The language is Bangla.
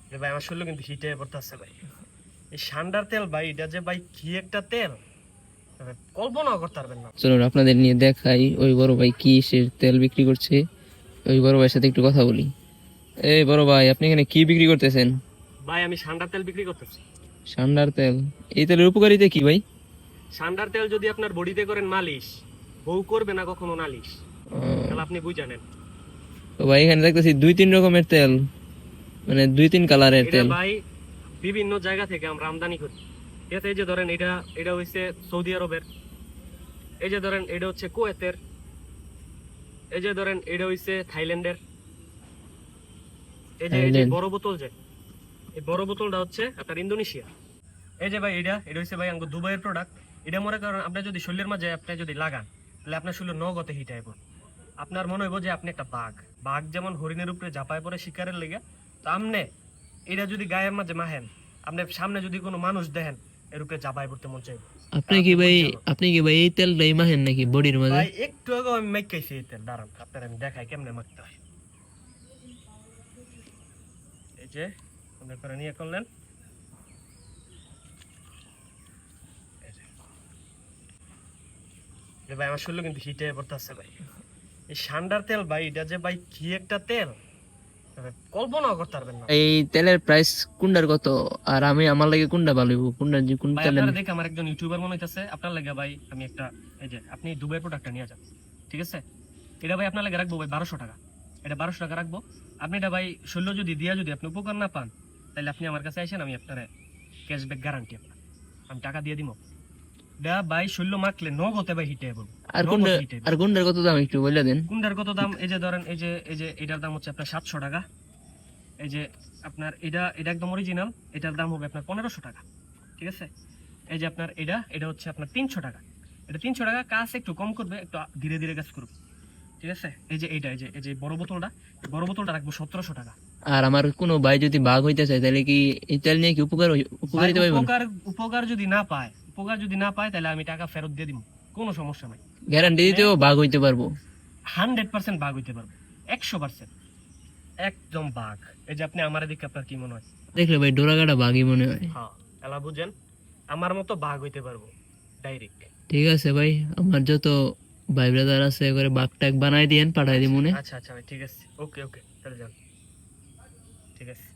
যে ভাই আমার শরীরে কিন্তু হিটে পড়তেছে ভাই। এই সান্ডার তেল ভাই, এটা যে ভাই কি একটা তেল, কল্পনাও করতে পারবেন না। চলুন আপনাদের নিয়ে দেখাই ওই বড় ভাই কি সে তেল বিক্রি করছে। ওই বড় ভাইয়ের সাথে একটু কথা বলি। এই বড় ভাই, আপনি এখানে কি বিক্রি করতেছেন? ভাই আমি সান্ডার তেল বিক্রি করতেছি। সান্ডার তেল? এই তেলের উপকারিতা কি ভাই? সান্ডার তেল যদি আপনার বডিতে করেন মালিশ, বউ করবে না কখনো নালিশ, তাহলে আপনি বুঝ জানেন। তো ভাই এখানে দেখতেছি 2-3 রকমের তেল, মানে 2-3 কালারের এটা তেল। ভাই বিভিন্ন জায়গা থেকে আমরা আমদানি করি। এতে এই যে ধরেন এটা এটা হচ্ছে সৌদি আরবের, এই যে ধরেন এটা হচ্ছে কুয়েতের, এই যে ধরেন এটা হচ্ছে থাইল্যান্ডের। এই যে বড় বোতল, যে এই বড় বোতলটা হচ্ছে আপনার ইন্দোনেশিয়া। এই যে ভাই এটা হচ্ছে ভাই আমাদের দুবাইয়ের প্রোডাক্ট। এটা মনে করেন আপনি যদি শরীরের মাঝে আপনি যদি লাগান, তাহলে আপনার শরীর নগদে হিট আইব। আপনার মনে হইব যে আপনি একটা বাঘ। বাঘ যেমন হরিণের উপরে ঝাঁপায় পড়ে শিকারের লেগে, তো আমনে এটা যদি গায়ের মাঝে মাহেন, আপনি সামনে যদি কোনো মানুষ দেখেন, এর উপরে ঝাঁপায় পড়তে মন চাইবে। আপনি কি ভাই এই তেলটাই মাখেন নাকি বডির মাঝে? ভাই একটু আগে আমি মাইকাইছি এই তেল, দাঁড়ান আপনার আমি দেখাই কেমনে মাখতে হয়। এই যে মনে করে নিয়ে করলেন, যে ভাই আমার শরীরে কিন্তু হিটে পড়তেছে ভাই। এই সান্ডার তেল ভাই, এটা যে ভাই কি একটা তেল, কল্পনাও করতে পারবেন না। এই তেলের প্রাইস কোনটার কত? আর আমি আমার লাগে কোনটা ভালো হইব? কোন ভাই তেলের? আপনারা দেখে আমার একজন ইউটিউবার মনে হইতাছে, আপনার লাগে ভাই আমি একটা, এই যে আপনি দুবাই প্রোডাক্টটা নিয়ে যান, ঠিক আছে? এটা ভাই আপনার লাগে রাখবো ভাই 1200 টাকা। এটা 1200 টাকা রাখবো। আপনি এটা ভাই শৈল্য যদি দিয়া যদি আপনি উপকার না পান, তাহলে আপনি আমার কাছে আসেন, আমি আপনার ক্যাশব্যাক গ্যারান্টি আপনার, আমি টাকা দিয়ে দিব। এটা ভাই শৈল্য মাখলে নগদে ভাই হিটে এবং আর কোনটার কত দাম একটু বলে দেন। কুন্ডার কত দাম? এই যে ধরেন এই যে এটার দাম হচ্ছে আপনার 700 টাকা। এই যে আপনার এটা একদম অরিজিনাল, এটার দাম হবে আপনার 1500 টাকা, ঠিক আছে? এই যে আপনার এটা হচ্ছে আপনার 300 টাকা। এটা 300 টাকা, কাজ একটু কম করবে, একটু ধীরে ধীরে কাজ করবে, ঠিক আছে? এই যে বড় বোতলটা রাখবো 1700 টাকা। আর আমার কোনো ভাই যদি বাঘ হইতে চায়, তাহলে কি এই তেল নিয়ে কি উপকারিতা পাইব? উপকার যদি না পায় তাহলে আমি টাকা ফেরত দিয়ে দিব, কোনো সমস্যা নাই। গ্যারান্টি দিতেও বাঘ হইতে পারবো? 100% বাঘ হইতে পারবে, 100% একদম বাঘ। এই যে আপনি আমার দিকে আপনার কি মনে হয়? দেখলে ভাই ডোরাগাটা বাঘই মনে হয়। হ্যাঁ, এলা বুঝেন, আমার মতো বাঘ হইতে পারবো ডাইরেক্ট। ঠিক আছে ভাই, আমার যত ভাই ব্রাদার আছে করে বাঘ টাক বানাই দিয়েন, পাঠাই দিই মনে। আচ্ছা আচ্ছা ভাই, ঠিক আছে, ওকে ওকে, তাহলে যান, ঠিক আছে।